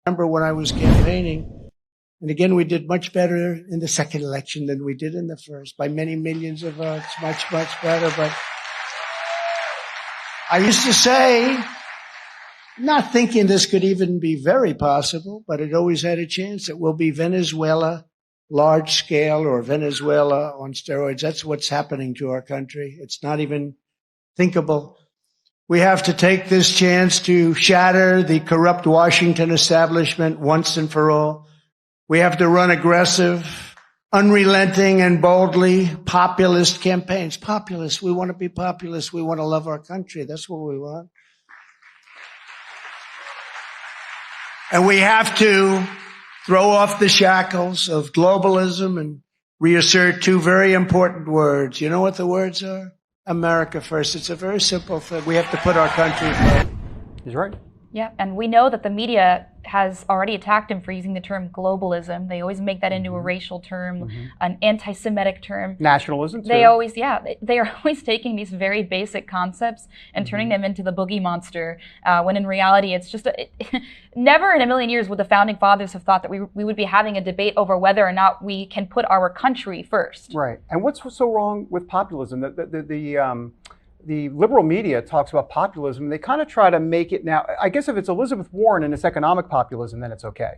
remember when I was campaigning, and again, we did much better in the second election than we did in the first, by many millions of votes, much, much better. But I used to say, not thinking this could even be very possible, but it always had a chance. It will be Venezuela, large scale, or Venezuela on steroids. That's what's happening to our country. It's not even thinkable. We have to take this chance to shatter the corrupt Washington establishment once and for all. We have to run aggressive, unrelenting, and boldly populist campaigns. Populist. We want to be populist. We want to love our country. That's what we want. And we have to throw off the shackles of globalism and reassert two very important words. You know what the words are? America first. It's a very simple thing. We have to put our country first. He's right. Yeah, and we know that the media has already attacked him for using the term globalism. They always make that into a racial term, an anti-Semitic term. Nationalism, too. They are always taking these very basic concepts and turning them into the boogie monster, when in reality it's just, never in a million years would the Founding Fathers have thought that we would be having a debate over whether or not we can put our country first. Right, and what's so wrong with populism? The liberal media talks about populism, and they kind of try to make it now. I guess if it's Elizabeth Warren and it's economic populism, then it's okay.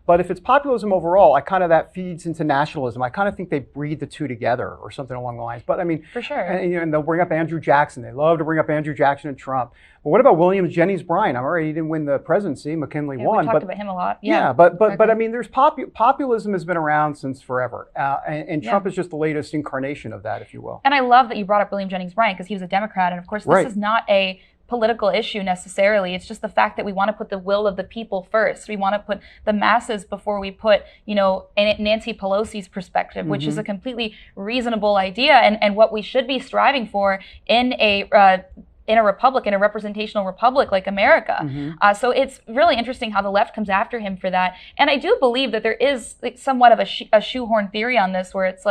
But if it's populism overall, that feeds into nationalism. I kind of think they breed the two together or something along the lines. But I mean, for sure. And they'll bring up Andrew Jackson. They love to bring up Andrew Jackson and Trump. But what about William Jennings Bryan? I'm already, he didn't win the presidency. McKinley won. We talked about him a lot. But I mean, there's populism has been around since forever, and Trump is just the latest incarnation of that, if you will. And I love that you brought up William Jennings Bryan because he was a Democrat, and of course, this is not a political issue necessarily. It's just the fact that we want to put the will of the people first. We want to put the masses before we put, Nancy Pelosi's perspective, which is a completely reasonable idea and what we should be striving for in a republic, in a representational republic like America. So it's really interesting how the left comes after him for that. And I do believe that there is somewhat of a shoehorn theory on this, where it's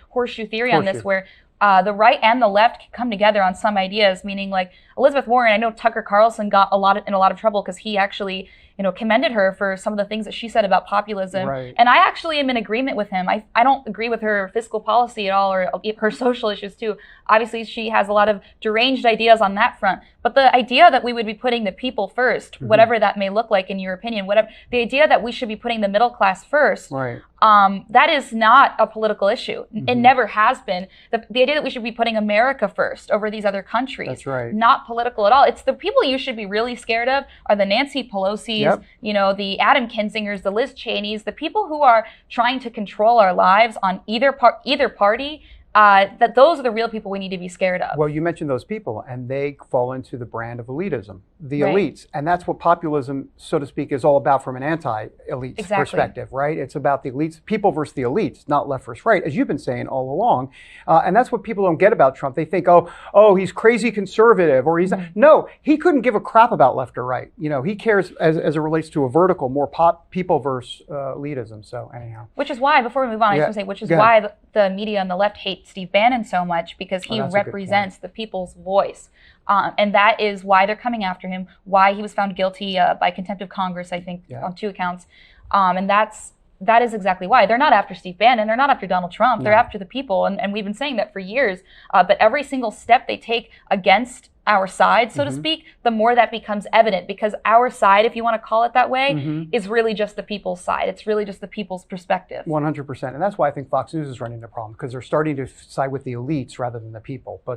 horseshoe theory on this, where the right and the left can come together on some ideas, meaning like Elizabeth Warren. I know Tucker Carlson got in a lot of trouble because he actually, commended her for some of the things that she said about populism. Right. And I actually am in agreement with him. I don't agree with her fiscal policy at all, or her social issues too. Obviously, she has a lot of deranged ideas on that front. But the idea that we would be putting the people first, whatever that may look like in your opinion, the idea that we should be putting the middle class first, right. That is not a political issue. It never has been. The idea that we should be putting America first over these other countries, that's right. Not political at all. It's the people you should be really scared of are the Nancy Pelosi's, the Adam Kinzingers, the Liz Cheneys, the people who are trying to control our lives on either party. That those are the real people we need to be scared of. Well, you mentioned those people, and they fall into the brand of elitism, the elites. And that's what populism, so to speak, is all about from an anti-elite perspective, right? It's about the elites, people versus the elites, not left versus right, as you've been saying all along. And that's what people don't get about Trump. They think, oh, he's crazy conservative, or he's no, he couldn't give a crap about left or right. He cares as it relates to a vertical, more people versus elitism. So anyhow. Which is why, before we move on, I just want to say, which is why the media on the left hate Steve Bannon so much, because he represents the people's voice. And that is why they're coming after him, why he was found guilty by contempt of Congress, I think, on 2 accounts. And that is exactly why. They're not after Steve Bannon. They're not after Donald Trump. They're after the people. And we've been saying that for years. But every single step they take against our side, so to speak, the more that becomes evident, because our side, if you want to call it that way, is really just the people's side. It's really just the people's perspective. 100%. And that's why I think Fox News is running into a problem, because they're starting to side with the elites rather than the people. But